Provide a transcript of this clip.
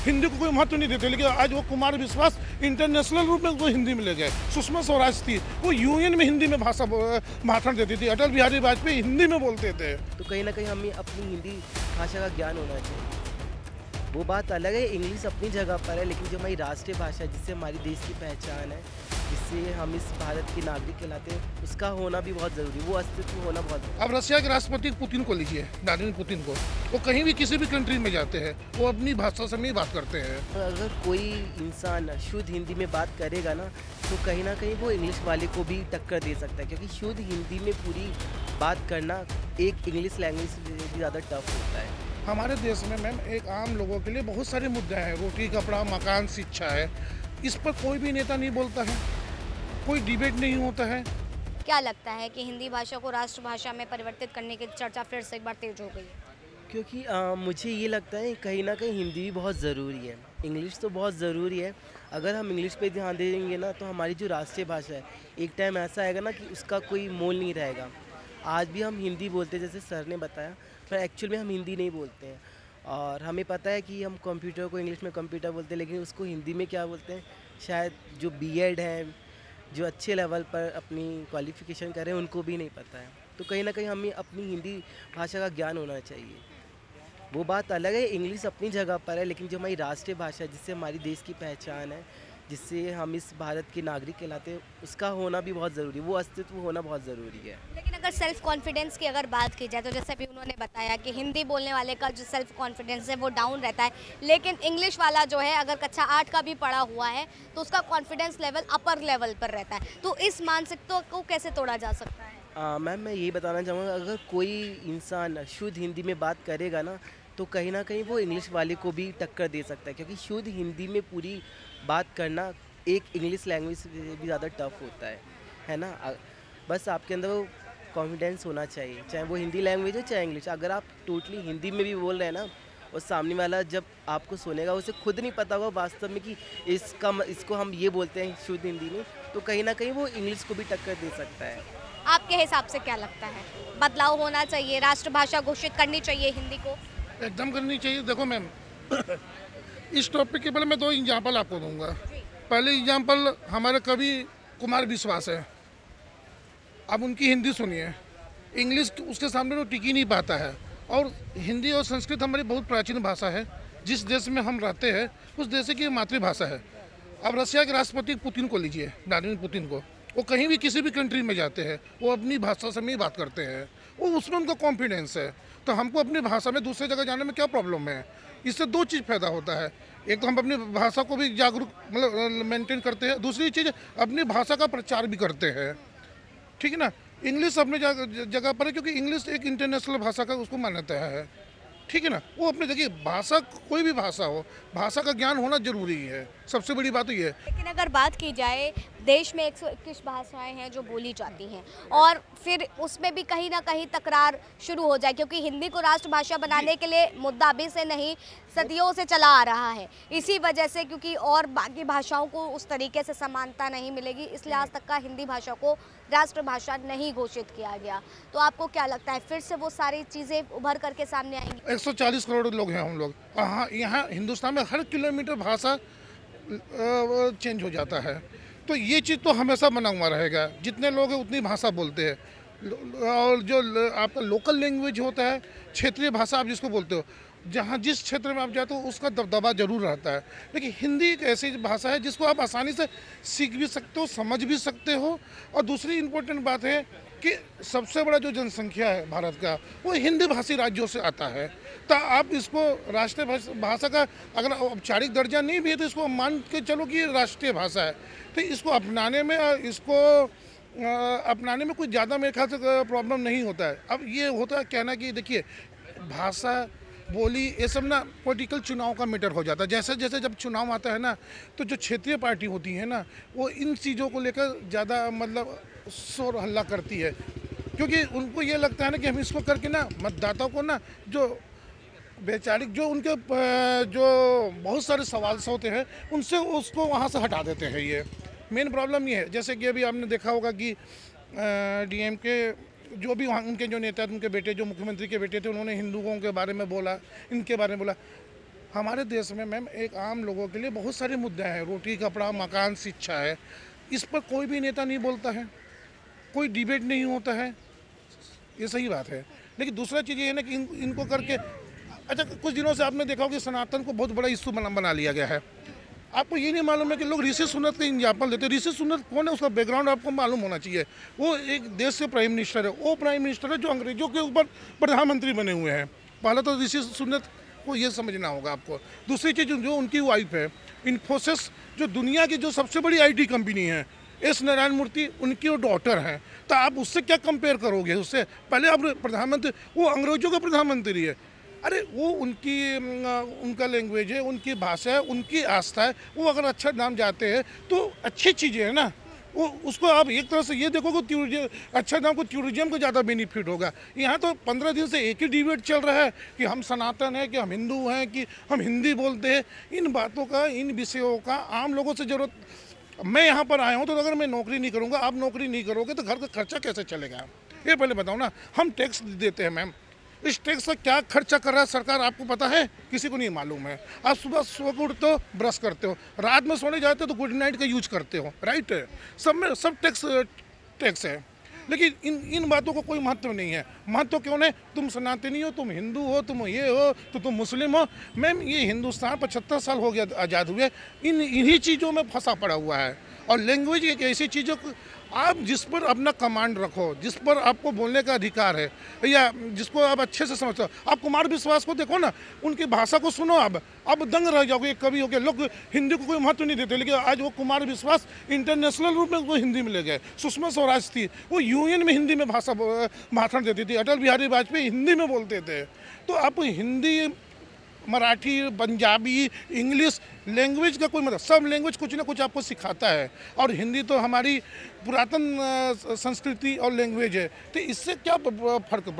हिंदी को कोई महत्व नहीं देते, लेकिन आज वो कुमार विश्वास इंटरनेशनल रूप में वो हिंदी में ले गए। सुषमा स्वराज थी, वो यूएन में हिंदी में भाषण देती थी। अटल बिहारी वाजपेयी हिंदी में बोलते थे। तो कहीं ना कहीं हमें अपनी हिंदी भाषा का ज्ञान होना चाहिए। वो बात अलग है, इंग्लिश अपनी जगह पर है, लेकिन जो हमारी राष्ट्रीय भाषा है, जिससे हमारी देश की पहचान है, जिससे हम इस भारत के नागरिक कहलाते हैं, उसका होना भी बहुत ज़रूरी है, वो अस्तित्व होना बहुत ज़रूरी है। अब रशिया के राष्ट्रपति पुतिन को लीजिए, व्लादिमीर पुतिन को, वो कहीं भी किसी भी कंट्री में जाते हैं, वो अपनी भाषा से नहीं बात करते हैं। अगर कोई इंसान शुद्ध हिंदी में बात करेगा ना, तो कहीं ना कहीं वो इंग्लिश वाले को भी टक्कर दे सकता है, क्योंकि शुद्ध हिंदी में पूरी बात करना एक इंग्लिश लैंग्वेज से ज़्यादा टफ होता है। हमारे देश में मैम एक आम लोगों के लिए बहुत सारे मुद्दे हैं, रोटी कपड़ा मकान शिक्षा है, इस पर कोई भी नेता नहीं बोलता है, कोई डिबेट नहीं होता है। क्या लगता है कि हिंदी भाषा को राष्ट्रभाषा में परिवर्तित करने की चर्चा फिर से एक बार तेज हो गई है? क्योंकि मुझे ये लगता है कहीं ना कहीं हिंदी भी बहुत ज़रूरी है, इंग्लिश तो बहुत ज़रूरी है। अगर हम इंग्लिश पे ध्यान देंगे ना, तो हमारी जो राष्ट्रीय भाषा है, एक टाइम ऐसा आएगा ना कि उसका कोई मोल नहीं रहेगा। आज भी हम हिंदी बोलते हैं, जैसे सर ने बताया, पर एक्चुअल में हम हिंदी नहीं बोलते हैं। और हमें पता है कि हम कंप्यूटर को इंग्लिश में कंप्यूटर बोलते हैं, लेकिन उसको हिंदी में क्या बोलते हैं, शायद जो बीएड हैं, जो अच्छे लेवल पर अपनी क्वालिफ़िकेशन करें, उनको भी नहीं पता है। तो कहीं ना कहीं हमें अपनी हिंदी भाषा का ज्ञान होना चाहिए। वो बात अलग है, इंग्लिश अपनी जगह पर है, लेकिन जो हमारी राष्ट्रीय भाषा है, जिससे हमारी देश की पहचान है, जिससे हम इस भारत के नागरिक कहलाते हैं, उसका होना भी बहुत ज़रूरी है, वो अस्तित्व होना बहुत ज़रूरी है। लेकिन अगर सेल्फ कॉन्फिडेंस की अगर बात की जाए, तो जैसे अभी उन्होंने बताया कि हिंदी बोलने वाले का जो सेल्फ कॉन्फिडेंस है वो डाउन रहता है, लेकिन इंग्लिश वाला जो है अगर कक्षा 8 का भी पढ़ा हुआ है तो उसका कॉन्फिडेंस लेवल अपर लेवल पर रहता है। तो इस मानसिकता को कैसे तोड़ा जा सकता है? मैम, मैं यही बताना चाहूँगा, अगर कोई इंसान शुद्ध हिंदी में बात करेगा ना, तो कहीं ना कहीं वो इंग्लिश वाले को भी टक्कर दे सकता है, क्योंकि शुद्ध हिंदी में पूरी बात करना एक इंग्लिश लैंग्वेज से भी ज़्यादा टफ होता है ना। बस आपके अंदर वो कॉन्फिडेंस होना चाहिए, चाहे वो हिंदी लैंग्वेज हो चाहे इंग्लिश। अगर आप टोटली हिंदी में भी बोल रहे हैं ना, और सामने वाला जब आपको सुनेगा, उसे खुद नहीं पता होगा वास्तव में कि इसको हम ये बोलते हैं शुद्ध हिंदी में, तो कहीं ना कहीं वो इंग्लिश को भी टक्कर दे सकता है। आपके हिसाब से क्या लगता है, बदलाव होना चाहिए, राष्ट्रभाषा घोषित करनी चाहिए हिंदी को? एकदम करनी चाहिए। देखो मैम, इस टॉपिक के पहले मैं 2 एग्जाम्पल आपको दूंगा। पहले एग्जाम्पल हमारे कवि कुमार विश्वास है। अब उनकी हिंदी सुनिए, इंग्लिश उसके सामने तो टिक ही नहीं पाता है। और हिंदी और संस्कृत हमारी बहुत प्राचीन भाषा है, जिस देश में हम रहते हैं उस देश की मातृभाषा है। अब रशिया के राष्ट्रपति पुतिन को लीजिए, व्लादिमीर पुतिन को, वो कहीं भी किसी भी कंट्री में जाते हैं, वो अपनी भाषा से नहीं बात करते हैं, वो उसमें उनका कॉन्फिडेंस है। तो हमको अपनी भाषा में दूसरी जगह जाने में क्या प्रॉब्लम है? इससे 2 चीज़ पैदा होता है, एक तो हम अपनी भाषा को भी जागरूक मतलब मेंटेन करते हैं, दूसरी चीज़ अपनी भाषा का प्रचार भी करते हैं, ठीक है ना। इंग्लिश अपनी जगह पर है, क्योंकि इंग्लिश एक इंटरनेशनल भाषा का उसको मान्यता है, ठीक है ना। वो अपने देखिए, भाषा कोई भी भाषा हो, भाषा का ज्ञान होना जरूरी है, सबसे बड़ी बात ये है। लेकिन अगर बात की जाए, देश में 121 भाषाएं हैं जो बोली जाती हैं, और फिर उसमें भी कहीं ना कहीं तकरार शुरू हो जाए, क्योंकि हिंदी को राष्ट्रभाषा बनाने के लिए मुद्दा अभी से नहीं सदियों से चला आ रहा है। इसी वजह से, क्योंकि और बाकी भाषाओं को उस तरीके से समानता नहीं मिलेगी, इसलिए आज तक का हिंदी भाषा को राष्ट्रभाषा नहीं घोषित किया गया। तो आपको क्या लगता है, फिर से वो सारी चीज़ें उभर करके सामने आएंगी? 140 करोड़ लोग हैं हम लोग, हाँ। यहाँ हिंदुस्तान में हर किलोमीटर भाषा चेंज हो जाता है, तो ये चीज़ तो हमेशा बना हुआ रहेगा। जितने लोग हैं उतनी भाषा बोलते हैं। और जो आपका लोकल लैंग्वेज होता है, क्षेत्रीय भाषा आप जिसको बोलते हो, जहाँ जिस क्षेत्र में आप जाते हो उसका दबदबा जरूर रहता है। लेकिन हिंदी एक ऐसी भाषा है जिसको आप आसानी से सीख भी सकते हो, समझ भी सकते हो। और दूसरी इम्पोर्टेंट बात है कि सबसे बड़ा जो जनसंख्या है भारत का, वो हिंदी भाषी राज्यों से आता है। तो आप इसको राष्ट्रीय भाषा का अगर औपचारिक दर्जा नहीं भी है, तो इसको मान के चलो कि ये राष्ट्रीय भाषा है। तो इसको अपनाने में कोई ज़्यादा मेरे ख्याल से प्रॉब्लम नहीं होता है। अब ये होता है कहना कि देखिए, भाषा बोली ये सब ना पॉलिटिकल चुनाव का मैटर हो जाता है। जैसे जैसे जब चुनाव आता है ना, तो जो क्षेत्रीय पार्टी होती है ना, वो इन चीज़ों को लेकर ज़्यादा मतलब शोर हल्ला करती है, क्योंकि उनको ये लगता है ना कि हम इसको करके ना मतदाताओं को ना जो वैचारिक जो उनके जो बहुत सारे सवाल होते हैं उनसे उसको वहाँ से हटा देते हैं। ये मेन प्रॉब्लम ये है। जैसे कि अभी आपने देखा होगा कि डीएम के जो भी वहाँ उनके जो नेता थे, उनके बेटे जो मुख्यमंत्री के बेटे थे, उन्होंने हिंदुओं के बारे में बोला, इनके बारे में बोला। हमारे देश में मैम एक आम लोगों के लिए बहुत सारे मुद्दे हैं, रोटी कपड़ा मकान शिक्षा है, इस पर कोई भी नेता नहीं बोलता है, कोई डिबेट नहीं होता है, ये सही बात है। लेकिन दूसरा चीज़ ये है ना कि इनको करके अच्छा कुछ दिनों से आपने देखा होगा कि सनातन को बहुत बड़ा इशू बना लिया गया है। आपको ये नहीं मालूम है कि लोग ऋषि सुनत का एग्जाम्पल देते हैं। ऋषि सुनत कौन है, उसका बैकग्राउंड आपको मालूम होना चाहिए। वो एक देश से प्राइम मिनिस्टर है, वो प्राइम मिनिस्टर है जो अंग्रेजों के ऊपर प्रधानमंत्री बने हुए हैं। पहले तो ऋषि सुनत को ये समझना होगा आपको। दूसरी चीज़ जो उनकी वाइफ है, इन्फोसिस जो दुनिया की जो सबसे बड़ी IT कंपनी है, एस नारायण मूर्ति उनकी वो डॉटर हैं। तो आप उससे क्या कंपेयर करोगे? उससे पहले आप प्रधानमंत्री, वो अंग्रेजों का प्रधानमंत्री है। अरे वो उनका लैंग्वेज है, उनकी भाषा है, उनकी आस्था है। वो अगर अच्छा नाम जाते हैं तो अच्छी चीज़ें है ना, वो उसको आप एक तरह से ये देखो कि अच्छा नाम को टूरिज्म को ज़्यादा बेनिफिट होगा। यहाँ तो 15 दिन से एक ही डिबेट चल रहा है कि हम सनातन हैं, कि हम हिंदू हैं, कि हम हिंदी बोलते हैं। इन बातों का, इन विषयों का आम लोगों से ज़रूरत। मैं यहाँ पर आया हूँ तो अगर मैं नौकरी नहीं करूँगा, आप नौकरी नहीं करोगे तो घर का खर्चा कैसे चलेगा? ये पहले बताओ ना। हम टैक्स देते हैं मैम, इस टैक्स से क्या खर्चा कर रहा है सरकार आपको पता है? किसी को नहीं मालूम है। आप सुबह सो के उठते हो, ब्रश करते हो, रात में सोने जाते हो तो गुड नाइट का यूज करते हो, राइट है। सब में सब टैक्स है, लेकिन इन बातों को कोई महत्व नहीं है। महत्व क्यों नहीं? तुम सनातनी हो, तुम हिंदू हो, तुम ये हो, तो तुम मुस्लिम हो। मैम ये हिंदुस्तान 75 साल हो गया आज़ाद हुए, इन्हीं चीज़ों में फंसा पड़ा हुआ है। और लैंग्वेज एक ऐसी चीज़ों को आप जिस पर अपना कमांड रखो, जिस पर आपको बोलने का अधिकार है, या जिसको आप अच्छे से समझते हो। आप कुमार विश्वास को देखो ना, उनकी भाषा को सुनो, आप दंग रह जाओगे। कभी हो गया लोग हिंदी को कोई महत्व नहीं देते, लेकिन आज वो कुमार विश्वास इंटरनेशनल रूप में वो हिंदी में ले गए। सुषमा स्वराज थी, वो यूएन में हिंदी में भाषण देती थी। अटल बिहारी वाजपेयी हिंदी में बोलते थे। तो आप हिंदी, मराठी, पंजाबी, इंग्लिश लैंग्वेज का कोई मतलब, सब लैंग्वेज कुछ ना कुछ आपको सिखाता है। और हिंदी तो हमारी पुरातन संस्कृति और लैंग्वेज है, तो इससे क्या फ़र्क पड़ता है?